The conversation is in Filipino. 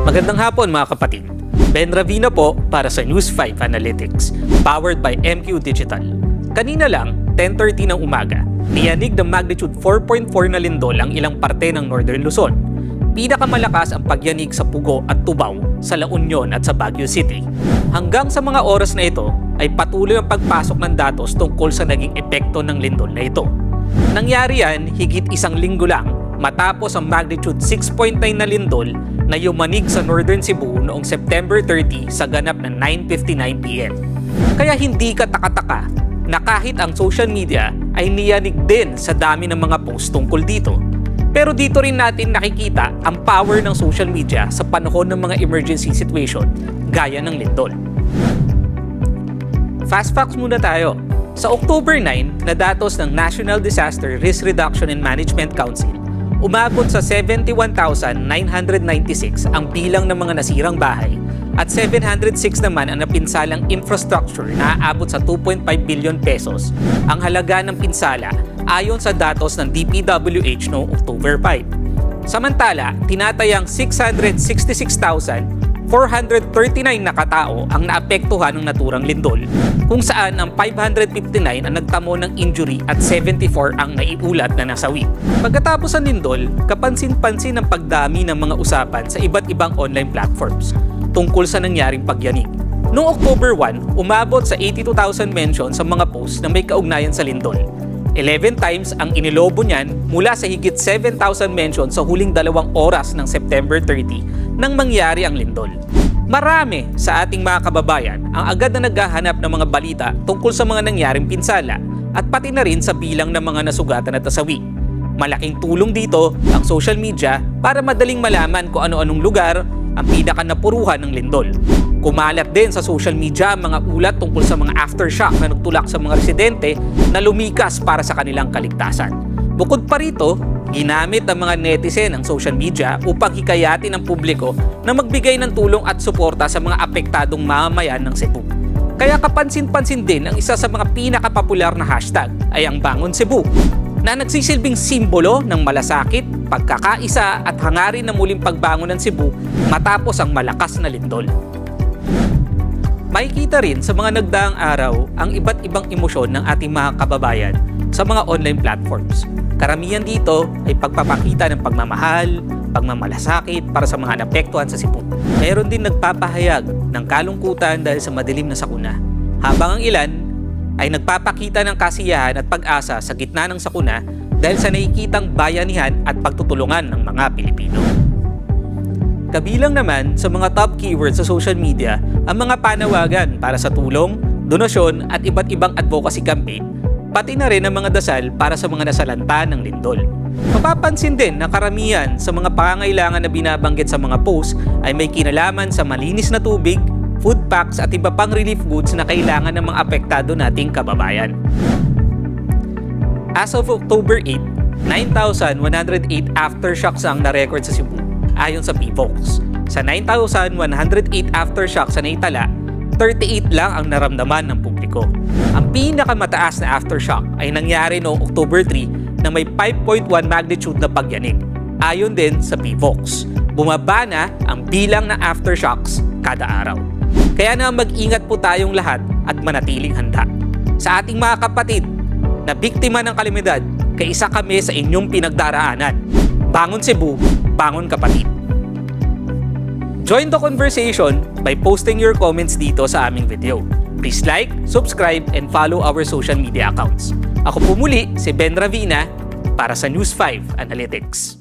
Magandang hapon mga kapatid. Ben Ravina po para sa News 5 Analytics, powered by MQ Digital. Kanina lang, 10:30 ng umaga, niyanig ng magnitude 4.4 na lindol ang ilang parte ng Northern Luzon. Pinakamalakas ang pagyanig sa Pugo at Tubao, sa La Union at sa Baguio City. Hanggang sa mga oras na ito ay patuloy ang pagpasok ng datos tungkol sa naging epekto ng lindol na ito. Nangyari yan higit isang linggo lang matapos ang magnitude 6.9 na lindol na yumanig sa Northern Cebu noong September 30 sa ganap na 9:59 PM. Kaya hindi ka taka-taka na kahit ang social media ay niyanig din sa dami ng mga post tungkol dito. Pero dito rin natin nakikita ang power ng social media sa panahon ng mga emergency situation gaya ng lindol. Fast facts muna tayo. Sa October 9 na datos ng National Disaster Risk Reduction and Management Council, umabot sa 71,996 ang bilang ng mga nasirang bahay at 706 naman ang napinsalang infrastructure na aabot sa 2.5 billion pesos ang halaga ng pinsala ayon sa datos ng DPWH noong October 5. Samantala, tinatayang 666,439 na katao ang naapektuhan ng naturang lindol, kung saan ang 559 ang nagtamo ng injury at 74 ang naiulat na nasawi. Pagkatapos ng lindol, kapansin-pansin ang pagdami ng mga usapan sa iba't ibang online platforms tungkol sa nangyaring pagyanig. Noong October 1, umabot sa 82,000 mentions sa mga posts na may kaugnayan sa lindol. 11 times ang inilobo niyan mula sa higit 7,000 mentions sa huling 2 oras ng September 30 nang mangyari ang lindol. Marami sa ating mga kababayan ang agad na naghahanap ng mga balita tungkol sa mga nangyaring pinsala at pati na rin sa bilang ng mga nasugatan at nasawi. Malaking tulong dito ang social media para madaling malaman kung ano-anong lugar ang pinakanapuruhan ng lindol. Kumalat din sa social media ang mga ulat tungkol sa mga aftershock na nagtulak sa mga residente na lumikas para sa kanilang kaligtasan. Bukod pa rito, ginamit ng mga netizen ang social media upang hikayatin ang publiko na magbigay ng tulong at suporta sa mga apektadong mamamayan ng Cebu. Kaya kapansin-pansin din ang isa sa mga pinakapopular na hashtag ay ang Bangon Cebu, na nagsisilbing simbolo ng malasakit, pagkakaisa at hangarin na muling pagbangon ng Cebu matapos ang malakas na lindol. Makikita rin sa mga nagdaang araw ang iba't ibang emosyon ng ating mga kababayan sa mga online platforms. Karamihan dito ay pagpapakita ng pagmamahal, pagmamalasakit para sa mga naapektuhan sa Cebu. Mayroon din nagpapahayag ng kalungkutan dahil sa madilim na sakuna, habang ang ilan ay nagpapakita ng kasiyahan at pag-asa sa gitna ng sakuna dahil sa nakikitang bayanihan at pagtutulungan ng mga Pilipino. Kabilang naman sa mga top keywords sa social media ang mga panawagan para sa tulong, donasyon at iba't ibang advocacy campaign, pati na rin ang mga dasal para sa mga nasalanta ng lindol. Mapapansin din na karamihan sa mga pangangailangan na binabanggit sa mga posts ay may kinalaman sa malinis na tubig, food packs at iba pang relief goods na kailangan ng mga apektado nating kababayan. As of October 8, 9,108 aftershocks ang na-record sa Cebu ayon sa PVOX. Sa 9,108 aftershocks na naitala, 38 lang ang naramdaman ng publiko. Ang pinakamataas na aftershock ay nangyari noong October 3 na may 5.1 magnitude na pagyanig. Ayon din sa PVOX, bumaba na ang bilang ng aftershocks kada araw. Kaya na mag-ingat po tayong lahat at manatiling handa. Sa ating mga kapatid na biktima ng kalamidad, kaisa kami sa inyong pinagdaraanan. Bangon Cebu, bangon kapatid! Join the conversation by posting your comments dito sa aming video. Please like, subscribe, and follow our social media accounts. Ako po muli si Ben Ravina para sa News 5 Analytics.